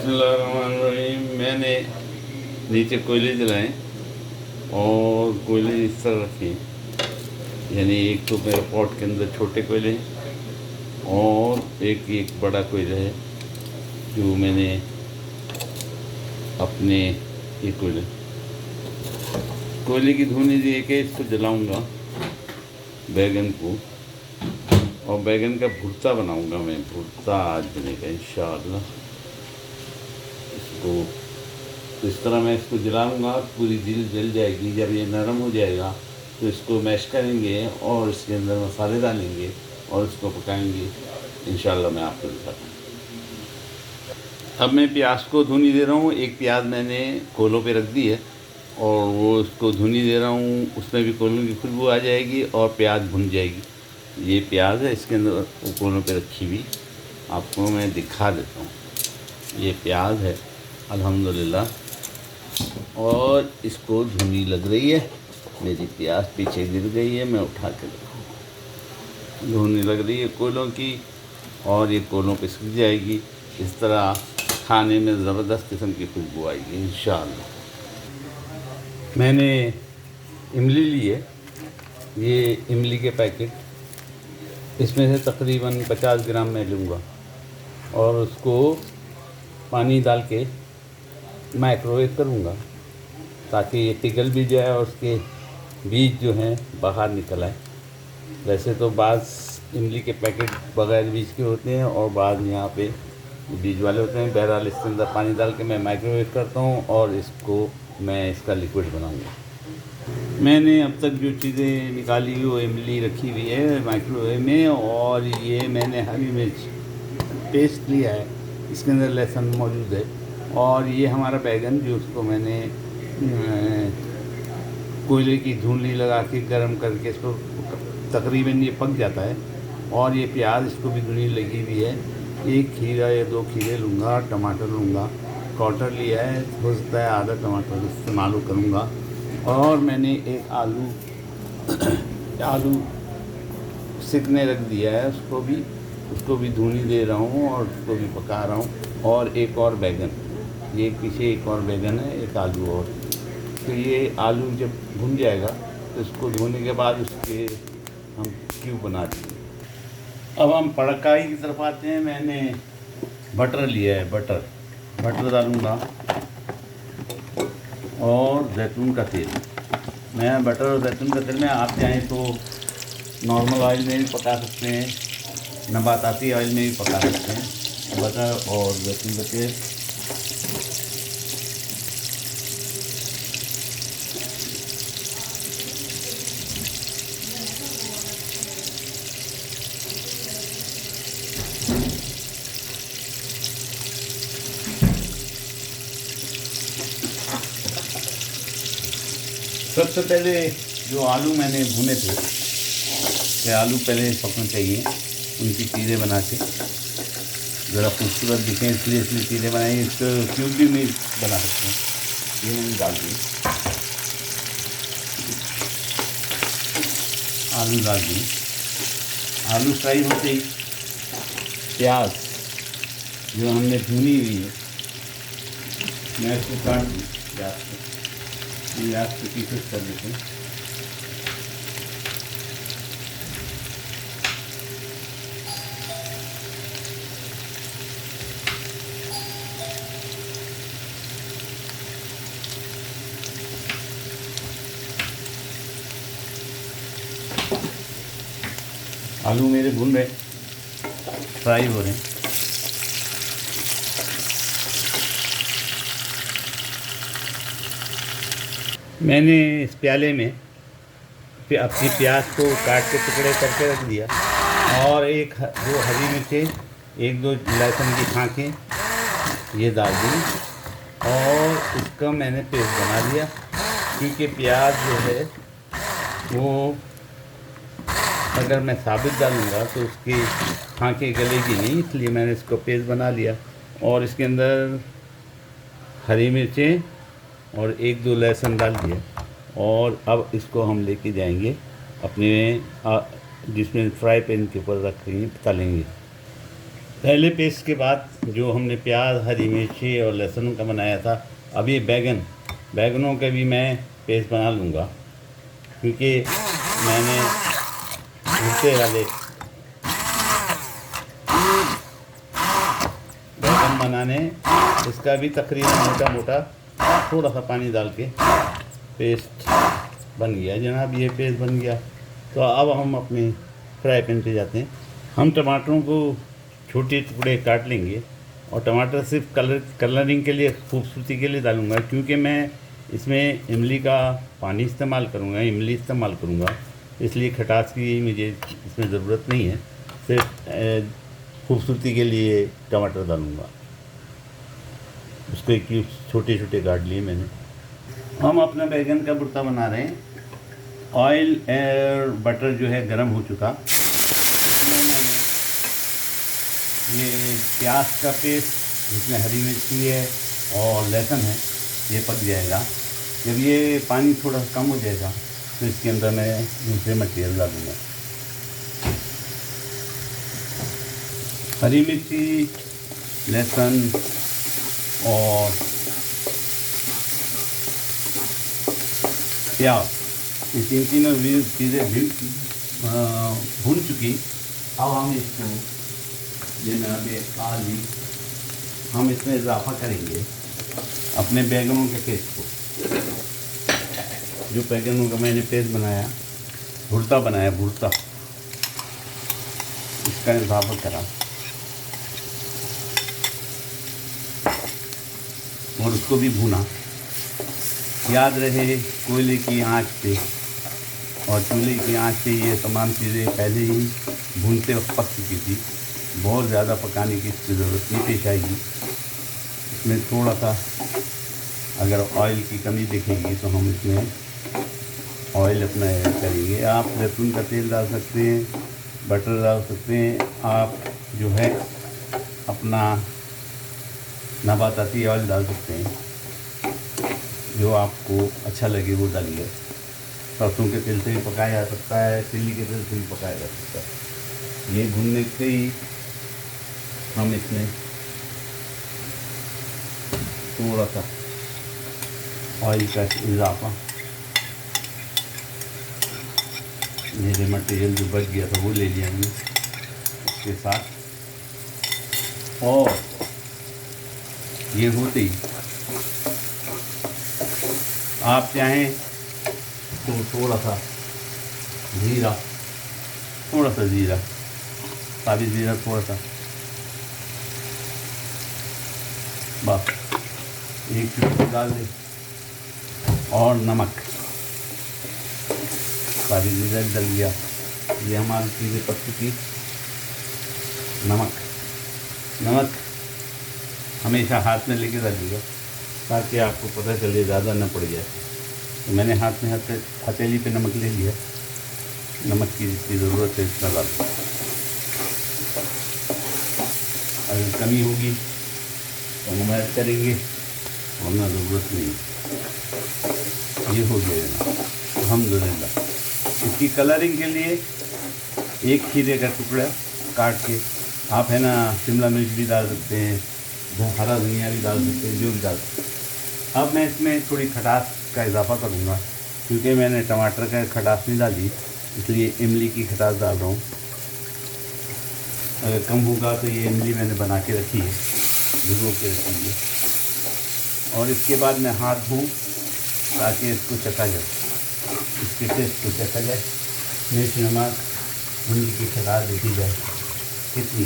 बिस्मिल्लाहिर्रहमानिर्रहीम। मैंने नीचे कोयले जलाए और कोयले इस तरह रखे, यानी एक तो मेरे पॉट के अंदर छोटे कोयले हैं और एक एक बड़ा कोयला है जो मैंने अपने ये कोयले की धुनी दे के इसको जलाऊंगा बैगन को, और बैगन का भुर्ता बनाऊंगा मैं। भुर्ता आज बनेगा इंशाअल्लाह। इसको इस तरह मैं इसको जलाऊंगा, पूरी दिल जल जाएगी। जब ये नरम हो जाएगा तो इसको मैश करेंगे और इसके अंदर मसाले डालेंगे और इसको पकाएंगे इंशाअल्लाह। मैं आपको दिखाता हूँ। अब मैं प्याज को धुनी दे रहा हूँ। एक प्याज मैंने कोलों पे रख दी है और वो उसको धुनी दे रहा हूँ। उसमें भी कोलों की खुशबू आ जाएगी और प्याज भुन जाएगी। ये प्याज है, इसके अंदर वो कोलों पे रखी हुई आपको मैं दिखा देता हूँ। ये प्याज है अल्हम्दुलिल्लाह, और इसको धुनी लग रही है। मेरी प्याज पीछे गिर गई है, मैं उठा के रखूँ। धुनी लग रही है कोयलों की और ये कोयलों पे सूख जाएगी। इस तरह खाने में ज़बरदस्त किस्म की खुशबू आएगी इंशाअल्लाह। मैंने इमली ली है, ये इमली के पैकेट, इसमें से तकरीबन 50 ग्राम मैं लूँगा और उसको पानी डाल के माइक्रोवेव करूँगा ताकि ये पिघल भी जाए और उसके बीज जो हैं बाहर निकल आए। वैसे तो बाज़ इमली के पैकेट बग़ैर बीज के होते हैं और बाज़ यहाँ पे बीज वाले होते हैं। बहरहाल इसके अंदर पानी डाल के मैं माइक्रोवेव करता हूँ और मैं इसका लिक्विड बनाऊँगा। मैंने अब तक जो चीज़ें निकाली वो इमली रखी हुई है माइक्रोवेव में, और ये मैंने हरी मिर्च पेस्ट लिया है, इसके अंदर लहसुन मौजूद है, और ये हमारा बैगन जो उसको मैंने कोयले की धुनी लगा के गर्म करके इसको तकरीबन ये पक जाता है। और ये प्याज, इसको भी धुनी लगी हुई है। एक खीरा या 2 खीरे लूँगा, टमाटर लूँगा, क्वार्टर लिया है, हो सकता है आधा टमाटर इस्तेमाल करूँगा। और मैंने एक आलू सिकने रख दिया है, उसको भी धुनी दे रहा हूँ और उसको भी पका रहा हूँ। और एक और बैगन, ये पीछे एक और बैगन है, एक आलू और। तो ये आलू जब भुन जाएगा तो इसको धोने के बाद उसके हम क्यूब बना देंगे। अब हम पड़काई की तरफ आते हैं। मैंने बटर लिया है, बटर डालूँगा और जैतून का तेल। मैं बटर और जैतून का तेल में, आप चाहें तो नॉर्मल ऑयल में भी पका सकते हैं, नबाताती ऑयल में भी पका सकते हैं। बटर और जैतून का तेल सबसे पहले जो आलू मैंने भुने थे, ये आलू पहले पकने चाहिए। उनकी चीज़ें बना के ज़रा खूबसूरत दिखें, इसलिए चीज़ें बनाई। इसको क्यूब भी नहीं बना सकते हैं। ये मैंने डाल दी, आलू डाल दी। आलू फ्राई होते ही प्याज जो हमने भुनी हुई है, मैं इसको काट दूँ। प्याज को पीसेस कर देते हैं। आलू मेरे भुन रहे, फ्राई हो रहे हैं। मैंने इस प्याले में अपनी प्याज को काट के टुकड़े करके रख दिया और एक दो हरी मिर्चें, 1-2 लहसुन की खांखें ये डाल दी और इसका मैंने पेस्ट बना दिया। क्योंकि प्याज जो है वो अगर मैं साबित डालूँगा तो उसकी खांखें गलेगी नहीं, इसलिए मैंने इसको पेस्ट बना लिया। और इसके अंदर हरी मिर्चें और 1-2 लहसुन डाल दिया। और अब इसको हम लेके जाएंगे अपने जिसमें फ्राई पैन के ऊपर रखेंगे, तलेंगे। पहले पेस्ट के बाद जो हमने प्याज, हरी मिर्ची और लहसुन का बनाया था, अब ये बैगनों का भी मैं पेस्ट बना लूँगा, क्योंकि मैंने भुट्टे वाले बैगन बनाने, इसका भी तकरीबन मोटा मोटा थोड़ा सा पानी डाल के पेस्ट बन गया जनाब। ये पेस्ट बन गया। तो अब हम अपने फ्राई पैन पे जाते हैं। हम टमाटरों को छोटे टुकड़े काट लेंगे, और टमाटर सिर्फ कलरिंग के लिए, खूबसूरती के लिए डालूँगा, क्योंकि मैं इसमें इमली का पानी इस्तेमाल करूँगा, इमली इस्तेमाल करूँगा, इसलिए खटास की मुझे इसमें ज़रूरत नहीं है। सिर्फ खूबसूरती के लिए टमाटर डालूँगा। उसको क्यूब छोटे छोटे काट लिए मैंने। हम अपना बैगन का भुर्ता बना रहे हैं। ऑयल और बटर जो है गरम हो चुका। मैंने ये प्याज का पेस्ट, जिसमें हरी मिर्ची है और लहसुन है, ये पक जाएगा। जब ये पानी थोड़ा कम हो जाएगा तो इसके अंदर मैं दूसरे मटेरियल डालूँगा। हरी मिर्ची, लहसुन और प्याज, ये तीनों चीज़ें भून चुकी। अब हम इसको, ये मैं अभी आलू, हम इसमें इजाफा करेंगे अपने बैगनों के पेस्ट को। जो बैगनों का मैंने पेस्ट बनाया, भुर्ता बनाया, भुर्ता, इसका इजाफा करा और उसको भी भूना। याद रहे कोयले की आंच पे और चूल्हे की आंच पे ये तमाम चीज़ें पहले ही भूनते वक्त पक चुकी थी। बहुत ज़्यादा पकाने की इसकी ज़रूरत नहीं पेश आएगी। इसमें थोड़ा सा अगर ऑयल की कमी दिखेगी तो हम इसमें ऑयल अपना ऐड करेंगे। आप जैतून का तेल डाल सकते हैं, बटर डाल सकते हैं, आप जो है अपना नबाताती ऑयल डाल सकते हैं, जो आपको अच्छा लगे वो डालिए। सरसों के तेल से भी पकाया जा सकता है, तिल्ली के तेल से भी पकाया जा सकता है। ये भूनने से ही हम इसमें थोड़ा सा ऑयल का इजाफा, मेरे मटेरियल जो बच गया था वो ले लिया हमने उसके साथ। और ये होते ही आप चाहें तो थोड़ा सा जीरा, साबित जीरा थोड़ा सा, बस एक चुटकी डाल दें। और नमक, साबित जीरा डल गया। ये हमारी चीज़ें पक चुकी। नमक हमेशा हाथ में लेके डालिएगा ताकि आपको पता चले, ज़्यादा न पड़ जाए। तो मैंने हाथ में हथेली पे नमक ले लिया। नमक की जितनी ज़रूरत है इतना डाल। अगर कमी होगी तो हम ऐड करेंगे, वरना ज़रूरत नहीं। ये हो जाएगा अल्हम्दुलिल्लाह। इसकी कलरिंग के लिए एक खीरे का टुकड़ा काट के, आप है ना शिमला मिर्च भी डाल सकते हैं, हरा धनिया भी डाल सकते हैं, जो भी डाल सकते हैं। अब मैं इसमें थोड़ी खटास का इजाफा करूँगा, क्योंकि मैंने टमाटर का खटास नहीं डाली, इसलिए इमली की खटास डाल रहा हूँ। अगर कम होगा तो ये इमली मैंने बना के रखी है, भिगो के रखी है। और इसके बाद मैं हाथ धोऊँ ताकि इसको चखा जाए, इसके टेस्ट को चखा जाए। मिर्च, नमक, इमली की खटास देखी जाए कितनी।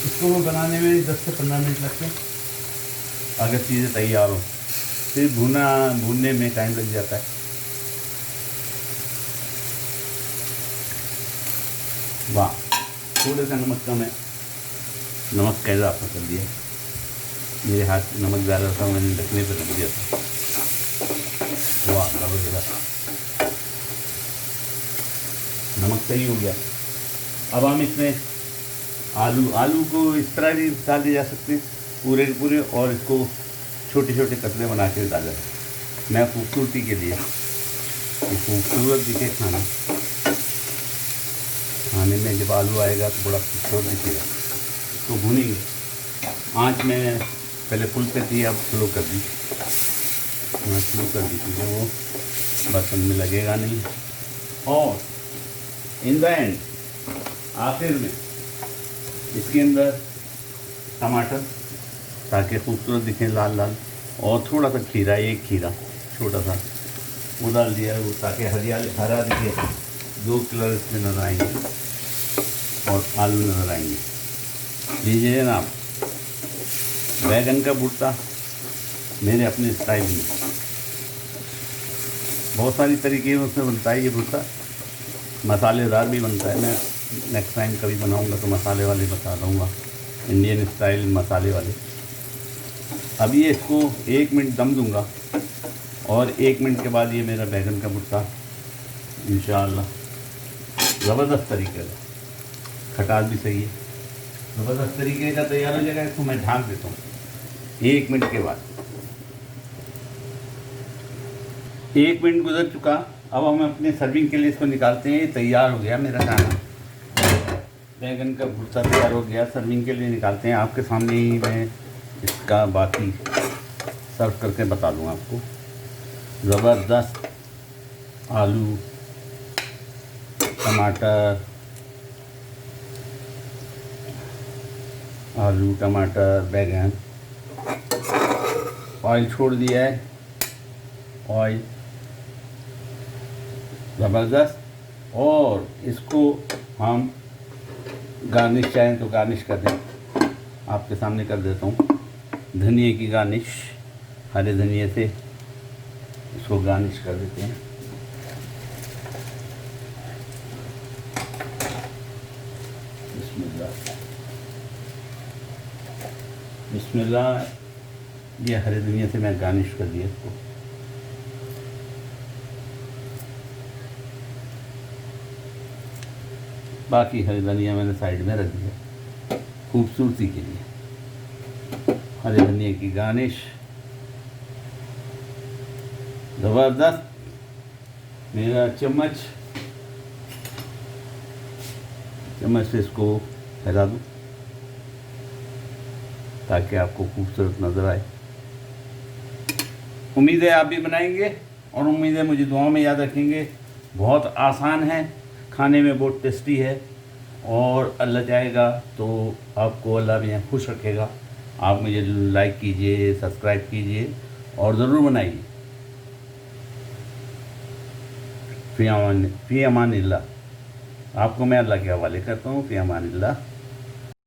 इसको बनाने में 10 से 15 मिनट लगते हैं अगर चीज़ें तैयार हो। फिर भूनने में टाइम लग जाता है। वाह, थोड़ा सा नमक कम है, नमक का इजाफा कर दिया। मेरे हाथ में नमक ज़्यादा था, मैंने ढकने पर रख दिया था। वाह, ज़बरदस्त, नमक सही हो गया। अब हम इसमें आलू को इस तरह भी डाले जा सकते हैं पूरे के पूरे, और इसको छोटे छोटे कतरे बना के डाला। मैं खूबसूरती के लिए ये खूबसूरत दिखे खाना, खाने में जब आलू आएगा तो बड़ा खूबसूरत दिखेगा। इसको भूनेंगे, आँच में पहले फुल पे थी, अब स्लो कर दी, आँच स्लो कर दी थी, वो बर्तन में लगेगा नहीं। और इन द एंड, आखिर में इसके अंदर टमाटर, ताकि खूबसूरत दिखें लाल लाल, और थोड़ा सा खीरा, एक खीरा छोटा सा वो डाल दिया, वो ताकि हरियाली हरा दिखे, 2 कलर इसमें नज़र आएंगे और आलू नज़र आएंगे। लीजिए जनाब, बैगन का भुर्ता मेरे अपने स्टाइल में, बहुत सारी तरीके उसमें बनता है ये भुर्ता, मसालेदार भी बनता है। मैं नेक्स्ट टाइम कभी बनाऊंगा तो मसाले वाले बता दूंगा, इंडियन स्टाइल मसाले वाले। अब ये इसको 1 मिनट दम दूंगा और 1 मिनट के बाद ये मेरा बैगन का भुर्ता इंशाअल्लाह ज़बरदस्त तरीके का, खटास भी सही है, ज़बरदस्त तरीके का तैयार हो जाएगा। इसको मैं ढाँक देता हूँ 1 मिनट के बाद। 1 मिनट गुजर चुका, अब हम अपने सर्विंग के लिए इसको निकालते हैं। ये तैयार हो गया मेरा खाना, बैगन का भुर्ता तैयार हो गया, सर्विंग के लिए निकालते हैं। आपके सामने ही मैं इसका बाकी सर्व करके बता दूँ आपको। ज़बरदस्त आलू, टमाटर, बैगन, ऑयल छोड़ दिया है, ऑयल ज़बरदस्त। और इसको हम गार्निश चाहें तो गार्निश कर दें, आपके सामने कर देता हूँ। धनिए की गार्निश, हरे धनिए से इसको गार्निश कर देते हैं। बिस्मिल्लाह, ये हरे धनिया से मैं गार्निश कर दिया इसको। बाकी हरी धनिया मैंने साइड में रख दिया खूबसूरती के लिए। हरे धनिया की गार्निश ज़बरदस्त। मेरा चम्मच से इसको फैला दूँ ताकि आपको खूबसूरत नज़र आए। उम्मीद है आप भी बनाएंगे और उम्मीद है मुझे दुआ में याद रखेंगे। बहुत आसान है, खाने में बहुत टेस्टी है, और अल्लाह चाहेगा तो आपको अल्लाह में खुश रखेगा। आप मुझे लाइक कीजिए, सब्सक्राइब कीजिए और ज़रूर बनाइए। फ़ी अमानिल्लाह। आपको मैं अल्लाह के हवाले करता हूँ। फ़ी अमानिल्लाह।